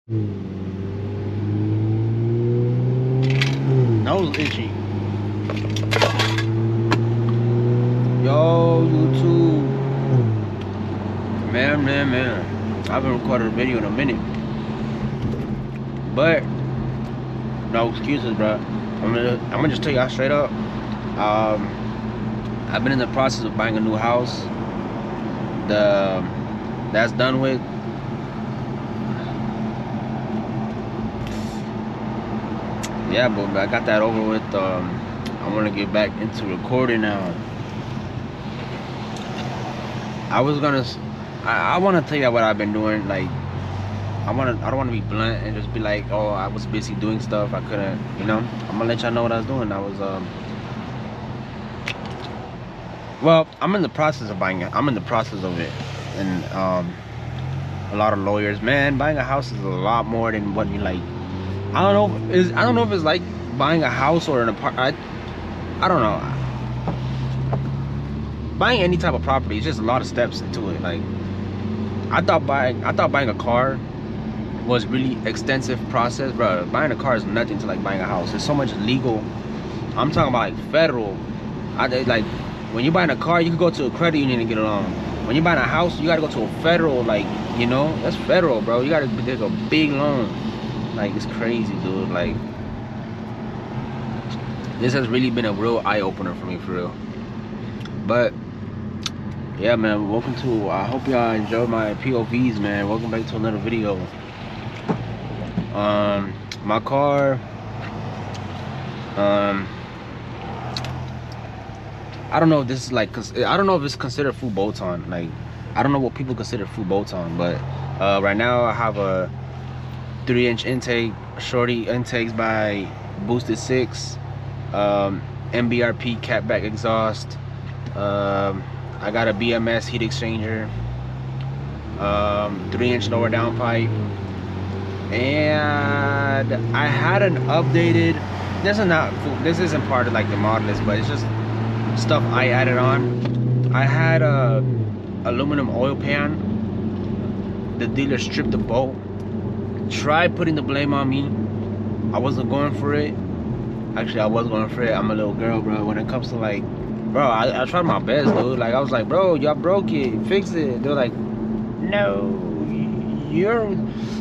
Nose itchy. Yo, YouTube. Man. I haven't recorded a video in a minute. But, no excuses, bro. I'm gonna just tell y'all straight up. I've been in the process of buying a new house. That's done with. Yeah, but I got that over with. I want to get back into recording now. I want to tell you what I've been doing. Like, I don't want to be blunt and just be like, oh, I was busy doing stuff. I couldn't, you know. I'm gonna let y'all know what I was doing. Well, I'm in the process of buying it. I'm in the process of it, and a lot of lawyers, man. Buying a house is a lot more than what you like. I don't know if it's like buying a house or an apartment. I don't know. Buying any type of property is just a lot of steps into it. Like, I thought buying a car was really extensive process, bro. Buying a car is nothing to like buying a house. There's so much legal. I'm talking about like federal. Like, when you're buying a car, you can go to a credit union and get a loan. When you're buying a house, you gotta go to a federal, like, you know, that's federal, bro. You gotta take a big loan. Like, it's crazy, dude. Like, this has really been a real eye-opener for me, for real. But yeah, man, welcome to, I hope y'all enjoyed my POVs, man. Welcome back to another video. My car, I don't know if this is like, I don't know if it's considered full bolt-on. Like, I don't know what people consider full bolt-on, but right now I have a 3-inch intake, shorty intakes by Boosted 6, MBRP catback exhaust. I got a BMS heat exchanger, 3-inch lower downpipe, and I had an updated. This isn't part of like the model list, but it's just stuff I added on. I had a aluminum oil pan. The dealer stripped the bolt. Tried putting the blame on me. I wasn't going for it. Actually, I was going for it. I'm a little girl, bro. When it comes to like, bro, I tried my best, dude. Like, I was like, bro, y'all broke it, fix it. They're like, no, you're,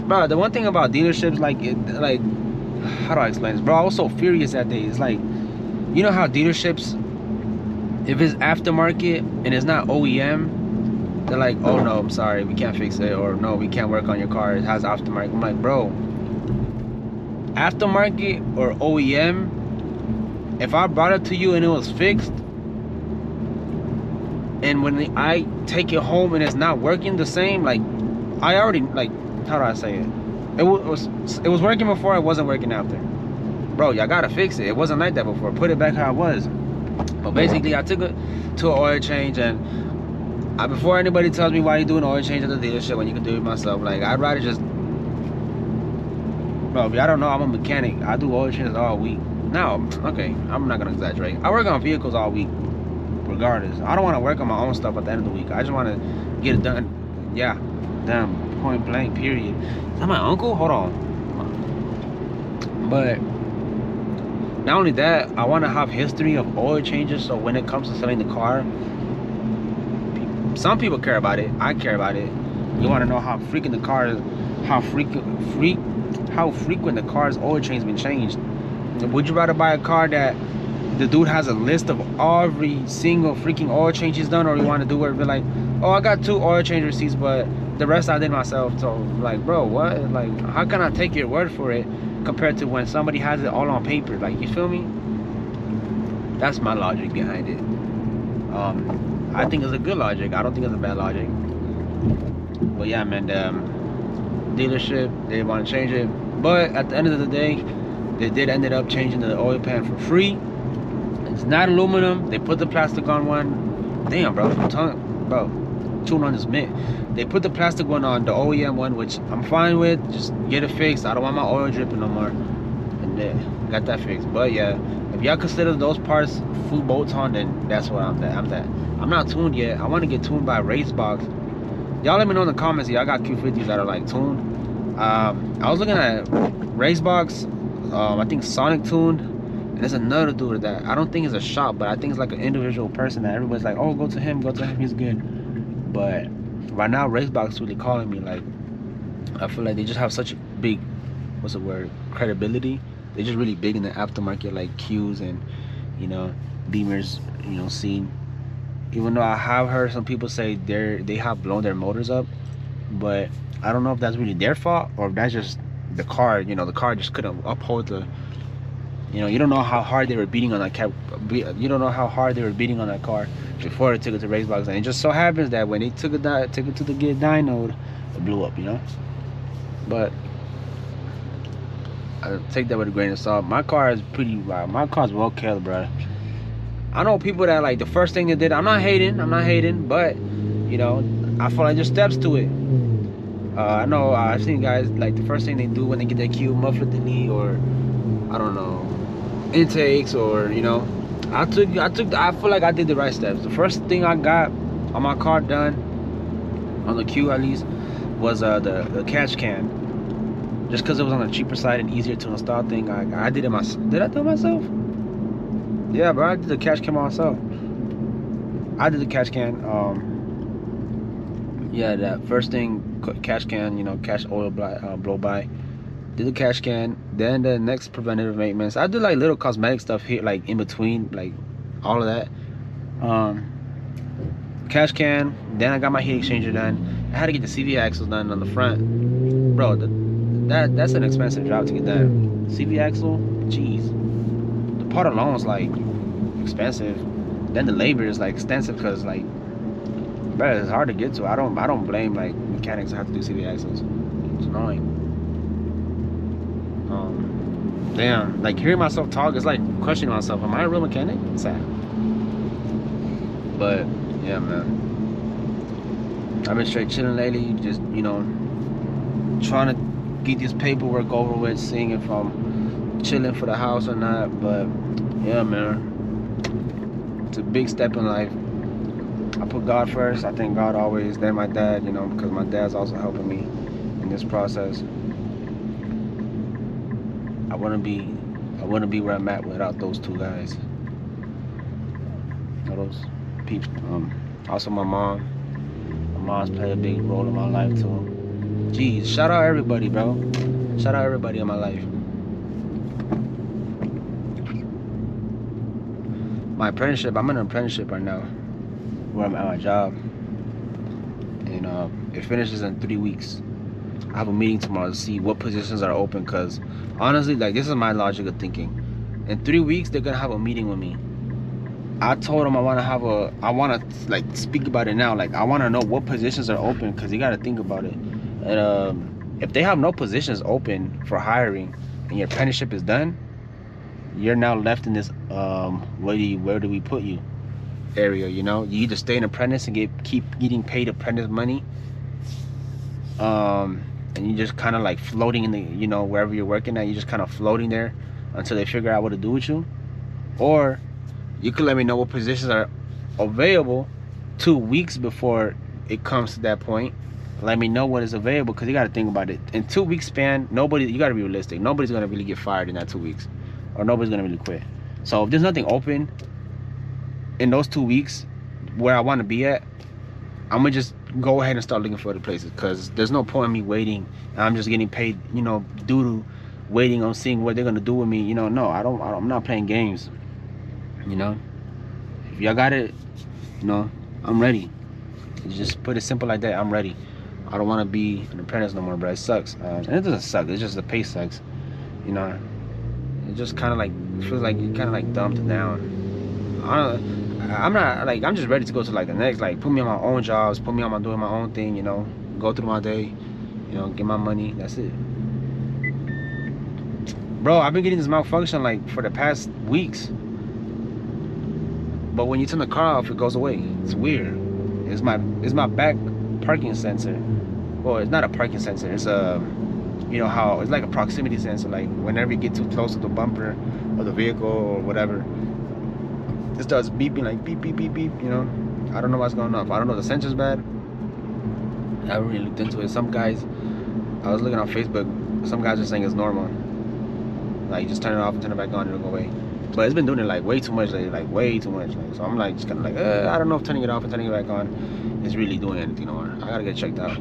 bro. The one thing about dealerships, like, how do I explain this, bro? I was so furious that day. It's like, you know how dealerships, if it's aftermarket and it's not OEM, they're like, oh no, I'm sorry, we can't fix it, or no, we can't work on your car, it has aftermarket. I'm like, bro, aftermarket or OEM, if I brought it to you and it was fixed, and when I take it home and it's not working the same, like, I already, like, how do I say it? It was working before, it wasn't working after. Bro, y'all gotta fix it. It wasn't like that before. Put it back how it was. But basically, I took it to an oil change, and before anybody tells me why you do an oil change at the dealership when you can do it myself, like, I'd rather just, bro, if y'all don't know, I'm a mechanic. I do oil changes all week. Now, okay, I'm not gonna exaggerate. I work on vehicles all week, regardless. I don't want to work on my own stuff at the end of the week. I just want to get it done. Yeah, damn, point blank, period. Is that my uncle? Hold on. But not only that, I want to have history of oil changes, so when it comes to selling the car, some people care about it. I care about it. You want to know how frequent the car is, how frequent the car's oil change been changed. Would you rather buy a car that the dude has a list of every single freaking oil change he's done, or you want to do where it be like, oh, I got 2 oil change receipts, but the rest I did myself? So, like, bro, what? Like, how can I take your word for it compared to when somebody has it all on paper? Like, you feel me? That's my logic behind it. I think it's a good logic. I don't think it's a bad logic. But yeah, man, the dealership, they want to change it, but at the end of the day, they did ended up changing the oil pan for free. It's not aluminum. They put the plastic on one. Damn, bro, chewing on this mint. They put the plastic one on, the OEM one, which I'm fine with. Just get it fixed. I don't want my oil dripping no more. And then got that fixed. But yeah, if y'all consider those parts full bolt-on, then that's what I'm at. I'm not tuned yet. I want to get tuned by Racebox. Y'all let me know in the comments. Y'all got Q50s that are like tuned. I was looking at Racebox, I think Sonic Tuned, and there's another dude that I don't think is a shop, but I think it's like an individual person that everybody's like, oh, go to him, he's good. But right now, Racebox really calling me. Like, I feel like they just have such a big, what's the word, credibility. They're just really big in the aftermarket, like Qs and, you know, Beamers, you know, scene. Even though I have heard some people say they have blown their motors up, but I don't know if that's really their fault or if that's just the car. You know, the car just couldn't uphold the. You know, you don't know how hard they were beating on that cap. You don't know how hard they were beating on that car before they took it to Racebox, and it just so happens that when they took it to the get dynoed, it blew up. You know, but I take that with a grain of salt. My car is my car's well kept, bro. I know people that like the first thing they did. I'm not hating, but you know, I feel like there's steps to it. I know I've seen guys like the first thing they do when they get their Q muffler delete, or I don't know, intakes, or you know, I feel like I did the right steps. The first thing I got on my car done, on the Q at least, was the catch can. Just because it was on the cheaper side and easier to install thing, I did it myself. Did I do it myself? Yeah, bro, I did the catch can myself. I did the catch can. Yeah, that first thing, catch can, you know, catch oil blow by. Did the catch can. Then the next preventative maintenance, I did like little cosmetic stuff here, like in between, like all of that. Catch can. Then I got my heat exchanger done. I had to get the CV axles done on the front, bro. That's an expensive job to get that. CV axle, jeez. The part alone was like expensive. Then the labor is like extensive because like, bro, it's hard to get to. I don't blame like mechanics that have to do CV axles. It's annoying. Damn, like hearing myself talk is like questioning myself. Am I a real mechanic? It's sad. But yeah, man, I've been straight chilling lately. Just, you know, trying to get this paperwork over with, seeing if I'm chilling for the house or not. But yeah, man, it's a big step in life. I put God first. I thank God always. Then my dad, you know, because my dad's also helping me in this process. I wouldn't be where I'm at without those two guys. Those people. Also my mom. My mom's played a big role in my life too. Jeez, shout out everybody, bro. Shout out everybody in my life. My apprenticeship, I'm in an apprenticeship right now, where I'm at my job, and it finishes in 3 weeks. I have a meeting tomorrow to see what positions are open, because honestly, like, this is my logic of thinking. In 3 weeks, they're gonna have a meeting with me. I told them I want to like speak about it now. Like, I want to know what positions are open, because you got to think about it. And if they have no positions open for hiring and your apprenticeship is done, you're now left in this where do we put you area. You know, you either stay an apprentice and keep getting paid apprentice money, and you just kind of like floating in the, you know, wherever you're working at, you're just kind of floating there until they figure out what to do with you. Or you could let me know what positions are available 2 weeks before it comes to that point. Let me know what is available, because you got to think about it. In 2 weeks span, you got to be realistic. Nobody's going to really get fired in that 2 weeks, or nobody's going to really quit. So if there's nothing open in those 2 weeks where I want to be at, I'm gonna just go ahead and start looking for other places, because there's no point in me waiting. I'm just getting paid, you know, due to waiting on seeing what they're gonna do with me. You know, no, I'm not playing games. You know, if y'all got it, you know, I'm ready. Just put it simple like that. I'm ready. I don't want to be an apprentice no more, bro. It sucks, and it doesn't suck. It's just the pay sucks. You know, it just kind of like feels like you kind of like dumped down. I'm just ready to go to like the next, like, put me on my own jobs, put me on doing my own thing, you know, go through my day, you know, get my money. That's it. Bro, I've been getting this malfunction like for the past weeks. But when you turn the car off, it goes away. It's weird. It's my back parking sensor. Well, it's not a parking sensor. It's a, you know how it's like a proximity sensor. Like whenever you get too close to the bumper of the vehicle or whatever, it starts beeping, like beep beep beep beep. You know, I don't know what's going on. I don't know, the sensor's bad. I haven't really looked into it. Some guys I was looking on Facebook. Some guys are saying it's normal. Like, you just turn it off and turn it back on, it'll go away. But it's been doing it like way too much lately, like way too much. Like, so I'm like just kind of like, I don't know if turning it off and turning it back on is really doing anything anymore. I gotta get checked out.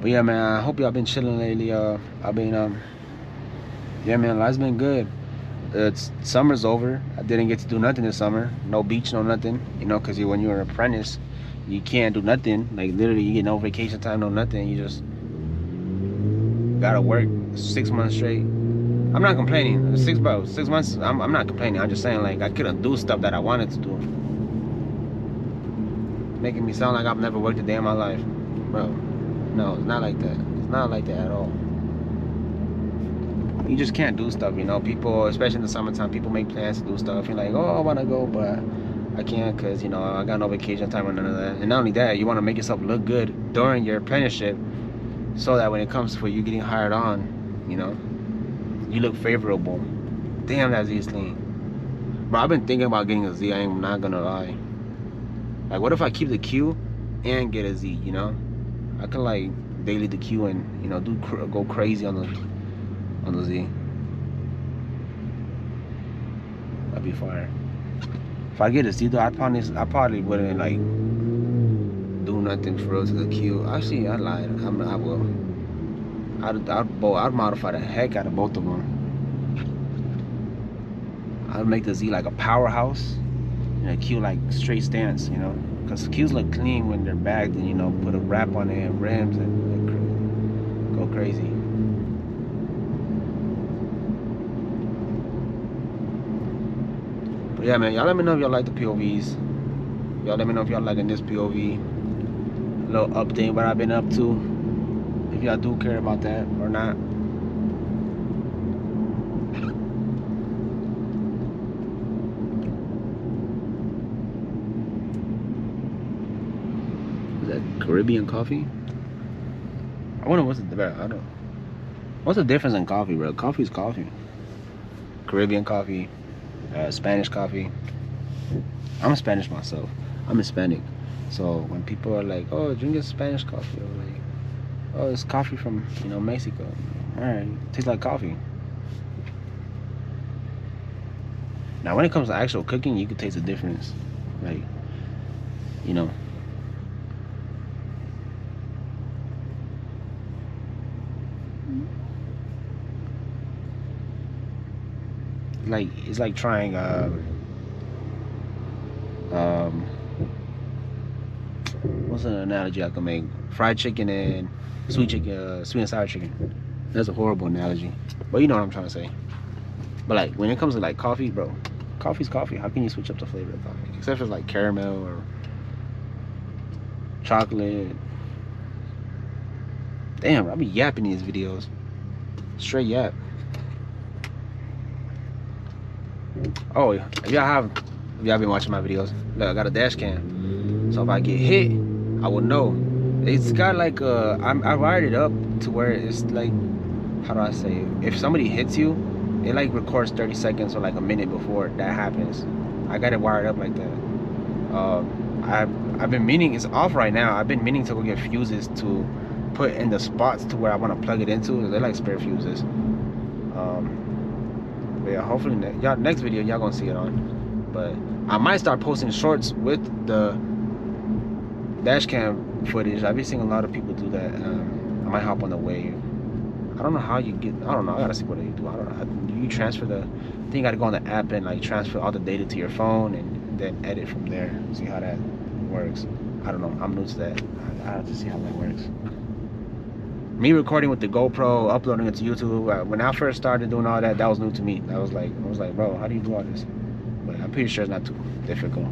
But yeah, man, I hope y'all been chilling lately. I've been yeah, man, life's been good. It's summer's over. I didn't get to do nothing this summer. No beach, no nothing. You know, because when you're an apprentice, you can't do nothing. Like, literally, you get no vacation time, no nothing. You just gotta work 6 months straight. I'm not complaining. 6 months. I'm not complaining. I'm just saying, like, I couldn't do stuff that I wanted to do. Making me sound like I've never worked a day in my life, bro. No, it's not like that. It's not like that at all. You just can't do stuff, you know. People, especially in the summertime, people make plans to do stuff. You're like, oh, I want to go, but I can't because, you know, I got no vacation time or none of that. And not only that, you want to make yourself look good during your apprenticeship so that when it comes for you getting hired on, you know, you look favorable. Damn, that Z's clean. Bro, I've been thinking about getting a Z. I ain't not gonna lie. Like, what if I keep the Q and get a Z, you know? I could, like, daily the Q and, you know, go crazy on the Z. That'd be fire. If I get a Z though, I probably wouldn't like do nothing for real to the Q. Actually, I lied. I will. I'd modify the heck out of both of them. I'd make the Z like a powerhouse and a Q like straight stance, you know, because Qs look clean when they're bagged and, you know, put a wrap on it and rims and go crazy. Yeah, man, y'all let me know if y'all like the POVs. Y'all let me know if y'all liking this POV. A little update what I've been up to. If y'all do care about that or not. Is that Caribbean coffee? I wonder what's the difference. I don't. What's the difference in coffee, bro? Coffee's coffee. Caribbean coffee. Spanish coffee. I'm Spanish myself. I'm Hispanic. So when people are like, oh, drink a Spanish coffee, or like, oh, it's coffee from, you know, Mexico. Alright, tastes like coffee. Now when it comes to actual cooking, you can taste the difference. Like, you know. Like, it's like trying what's an analogy I can make? Fried chicken and sweet chicken, sweet and sour chicken. That's a horrible analogy, but you know what I'm trying to say. But like, when it comes to like coffee, bro, coffee's coffee. How can you switch up the flavor of coffee? Except for like caramel or chocolate. Damn, I be yapping these videos. Straight yap. Oh, if y'all been watching my videos, look, I got a dash cam. So if I get hit, I will know. It's got like I wired it up to where it's like, how do I say it? If somebody hits you, it like records 30 seconds or like a minute before that happens. I got it wired up like that. I've been meaning, it's off right now. I've been meaning to go get fuses to put in the spots to where I want to plug it into. They're like spare fuses. But yeah, hopefully y'all next video y'all gonna see it on. But I might start posting shorts with the dash cam footage. I've been seeing a lot of people do that. I might hop on the wave. I don't know how you get. I don't know. I gotta see what you do. I don't know. You transfer the. I think you gotta go on the app and like transfer all the data to your phone and then edit from there. See how that works. I don't know. I'm new to that. I have to see how that works. Me recording with the GoPro, uploading it to YouTube. When I first started doing all that, that was new to me. I was like, bro, how do you do all this? But I'm pretty sure it's not too difficult.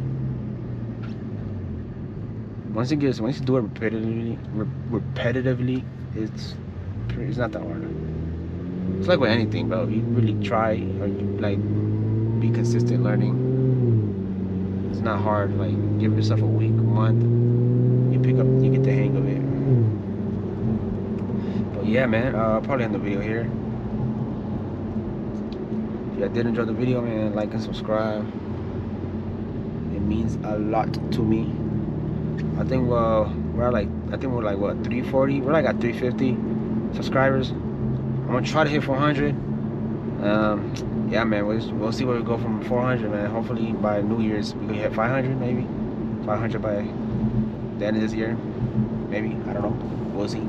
Once you do it repetitively, it's not that hard. It's like with anything, bro. If you really try or you like be consistent learning, it's not hard. Like, give yourself a week, a month, you get the hang of it. But yeah, man, I'll probably end the video here. If you did enjoy the video, man, like and subscribe. It means a lot to me. I think we're like, I think we're like what, 340. We're like at 350 subscribers. I'm gonna try to hit 400. Yeah, man, we'll see where we go from 400, man. Hopefully by New Year's we can hit 500, maybe 500 by the end of this year, maybe. I don't know. We'll see.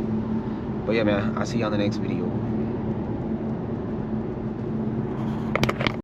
But yeah, man, I'll see you on the next video.